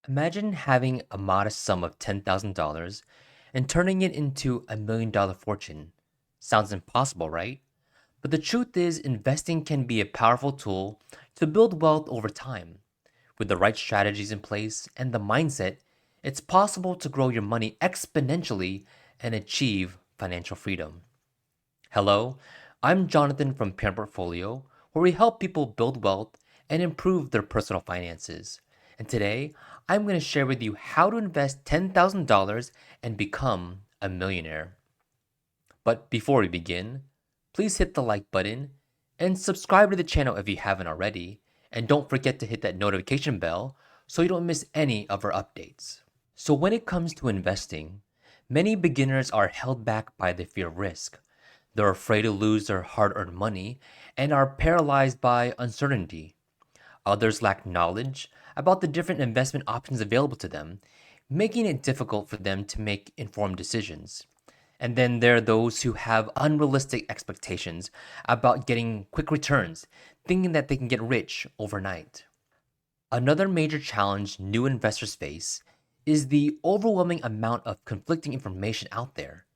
Imagine having a modest sum of $10,000 and turning it into $1 million fortune. Sounds impossible, right? But the truth is, investing can be a powerful tool to build wealth over time. With the right strategies in place and the mindset, it's possible to grow your money exponentially and achieve financial freedom. Hello, I'm Jonathan from Parent Portfolio, where we help people build wealth and improve their personal finances. And today, I'm going to share with you how to invest $10,000 and become a millionaire. But before we begin, please hit the like button and subscribe to the channel if you haven't already. And don't forget to hit that notification bell so you don't miss any of our updates. So, when it comes to investing, many beginners are held back by the fear of risk. They're afraid to lose their hard earned money and are paralyzed by uncertainty. Others lack knowledge about the different investment options available to them, making it difficult for them to make informed decisions. And then there are those who have unrealistic expectations about getting quick returns, thinking that they can get rich overnight. Another major challenge new investors face is the overwhelming amount of conflicting information out there.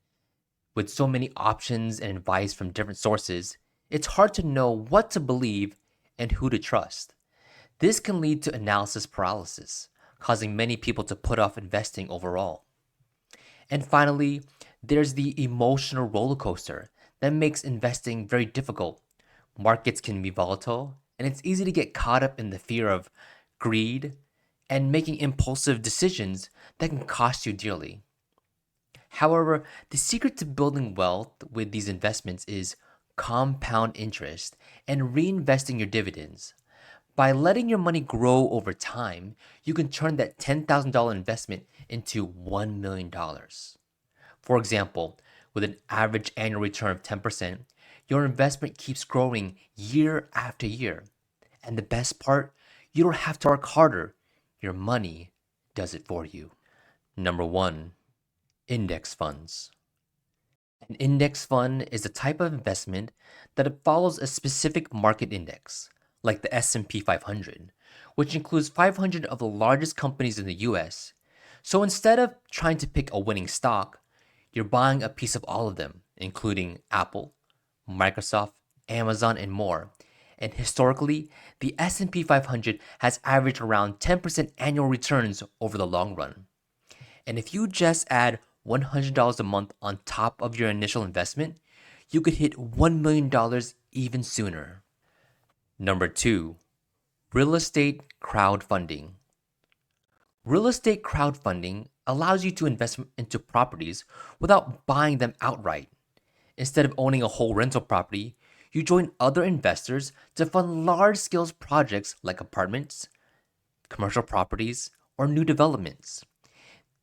With so many options and advice from different sources, it's hard to know what to believe and who to trust. This can lead to analysis paralysis, causing many people to put off investing overall. And finally, there's the emotional roller coaster that makes investing very difficult. Markets can be volatile, and it's easy to get caught up in the fear of greed and making impulsive decisions that can cost you dearly. However, the secret to building wealth with these investments is compound interest and reinvesting your dividends. By letting your money grow over time, you can turn that $10,000 investment into $1 million. For example, with an average annual return of 10%, your investment keeps growing year after year. And the best part, you don't have to work harder. Your money does it for you. Number one, index funds. An index fund is a type of investment that it follows a specific market index, like the S&P 500, which includes 500 of the largest companies in the US. So instead of trying to pick a winning stock, you're buying a piece of all of them, including Apple, Microsoft, Amazon, and more. And historically, the S&P 500 has averaged around 10% annual returns over the long run. And if you just add $100 a month on top of your initial investment, you could hit $1 million even sooner. Number two, real estate crowdfunding. Real estate crowdfunding allows you to invest into properties without buying them outright. Instead of owning a whole rental property, you join other investors to fund large scale projects like apartments, commercial properties, or new developments.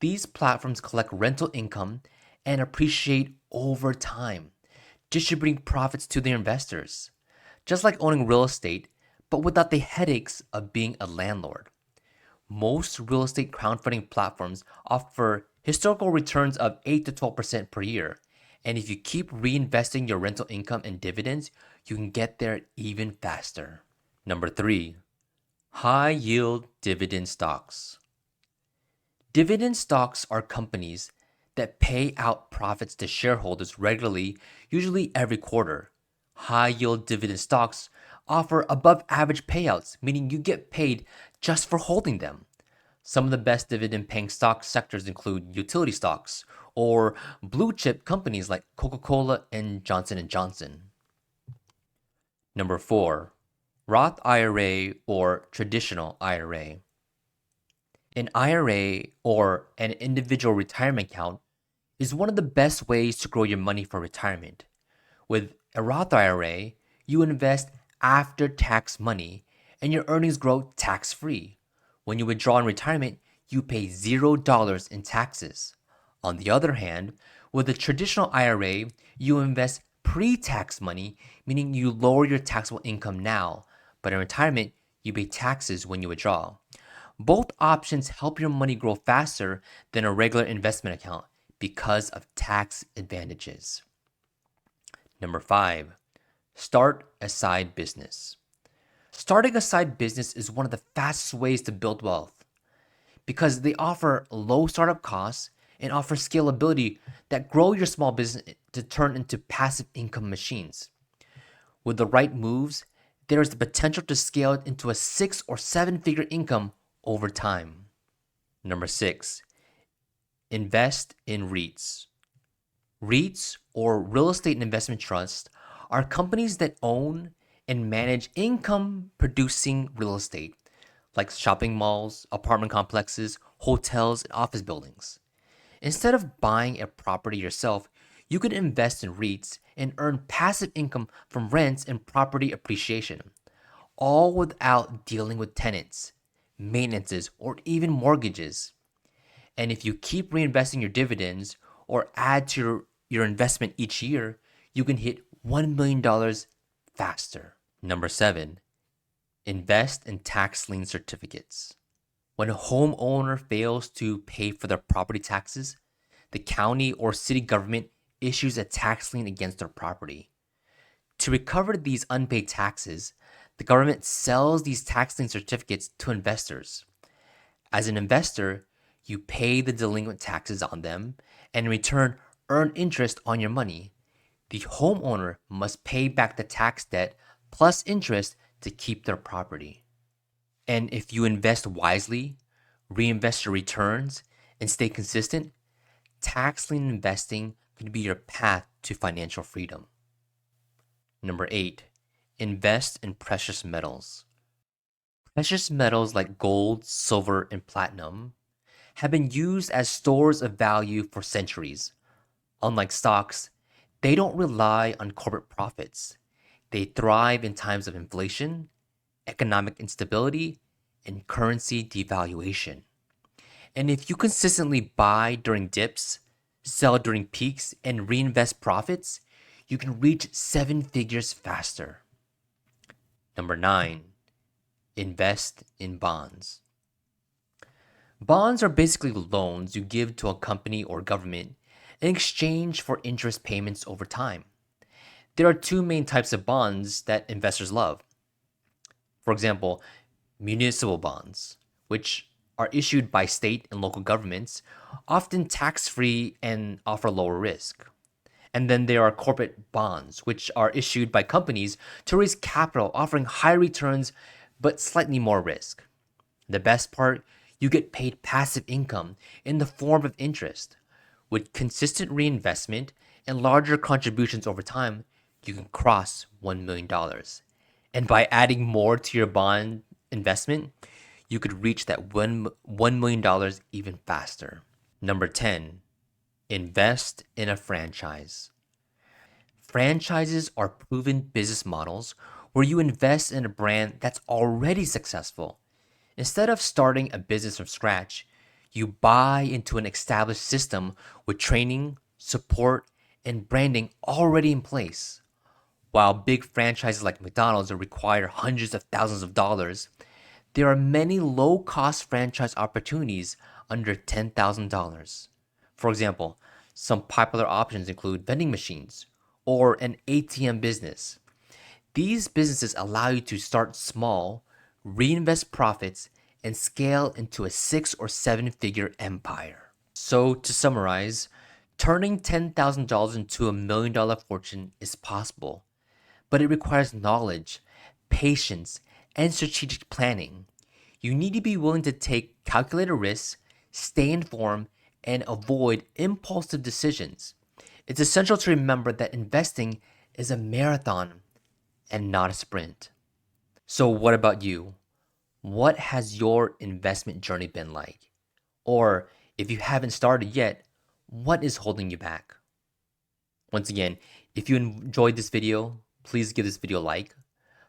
These platforms collect rental income and appreciate over time, distributing profits to their investors. Just like owning real estate, but without the headaches of being a landlord. Most real estate crowdfunding platforms offer historical returns of 8 to 12% per year. And if you keep reinvesting your rental income and dividends, you can get there even faster. Number three, high yield dividend stocks. Dividend stocks are companies that pay out profits to shareholders regularly, usually every quarter. High yield dividend stocks offer above average payouts, meaning you get paid just for holding them. Some of the best dividend paying stock sectors include utility stocks or blue chip companies like Coca-Cola and Johnson & Johnson. Number 4, Roth IRA or traditional IRA. An IRA or an individual retirement account is one of the best ways to grow your money for retirement. With a Roth IRA, you invest after tax money and your earnings grow tax free. When you withdraw in retirement, you pay $0 in taxes. On the other hand, with a traditional IRA, you invest pre tax money, meaning you lower your taxable income now, but in retirement, you pay taxes when you withdraw. Both options help your money grow faster than a regular investment account because of tax advantages. Number 5, start a side business. Starting a side business is one of the fastest ways to build wealth. because they offer low startup costs and offer scalability that grow your small business to turn into passive income machines. With the right moves, there is the potential to scale it into a 6 or 7 figure income over time. Number 6, invest in REITs. REITs, or real estate investment trusts, are companies that own and manage income producing real estate, like shopping malls, apartment complexes, hotels, and office buildings. Instead of buying a property yourself, you can invest in REITs and earn passive income from rents and property appreciation, all without dealing with tenants, maintenances, or even mortgages. And if you keep reinvesting your dividends or add to your investment each year, you can hit $1 million faster. Number 7, invest in tax lien certificates. When a homeowner fails to pay for their property taxes, the county or city government issues a tax lien against their property. To recover these unpaid taxes, the government sells these tax lien certificates to investors. As an investor, you pay the delinquent taxes on them and in return earn interest on your money. The homeowner must pay back the tax debt plus interest to keep their property. And if you invest wisely, reinvest your returns, and stay consistent, tax lien investing could be your path to financial freedom. Number 8, invest in precious metals. Precious metals like gold, silver, and platinum have been used as stores of value for centuries. Unlike stocks, they don't rely on corporate profits. They thrive in times of inflation, economic instability, and currency devaluation. And if you consistently buy during dips, sell during peaks, and reinvest profits, you can reach 7 figures faster. Number 9, invest in bonds. Bonds are basically loans you give to a company or government in exchange for interest payments over time. There are two main types of bonds that investors love. For example, municipal bonds, which are issued by state and local governments, often tax free and offer lower risk. And then there are corporate bonds, which are issued by companies to raise capital, offering high returns but slightly more risk. The best part, you get paid passive income in the form of interest. With consistent reinvestment and larger contributions over time, you can cross $1 million. And by adding more to your bond investment, you could reach that $1 million even faster. Number 10, invest in a franchise. Franchises are proven business models where you invest in a brand that's already successful. Instead of starting a business from scratch, you buy into an established system with training, support, and branding already in place. While big franchises like McDonald's require hundreds of thousands of dollars, there are many low cost franchise opportunities under $10,000. For example, some popular options include vending machines or an ATM business. These businesses allow you to start small, reinvest profits, and scale into a 6 or 7 figure empire. So, to summarize, turning $10,000 into $1 million fortune is possible, but it requires knowledge, patience, and strategic planning. You need to be willing to take calculated risks, stay informed, and avoid impulsive decisions. It's essential to remember that investing is a marathon and not a sprint. So, what about you? What has your investment journey been like? Or if you haven't started yet, what is holding you back? Once again, if you enjoyed this video, please give this video a like,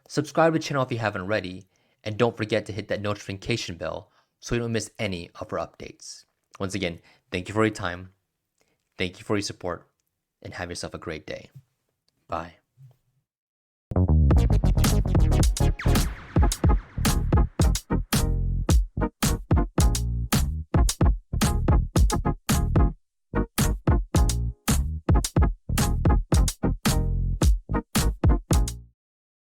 subscribe to the channel if you haven't already, and don't forget to hit that notification bell so you don't miss any of our updates. Once again, thank you for your time, thank you for your support, and have yourself a great day. Bye.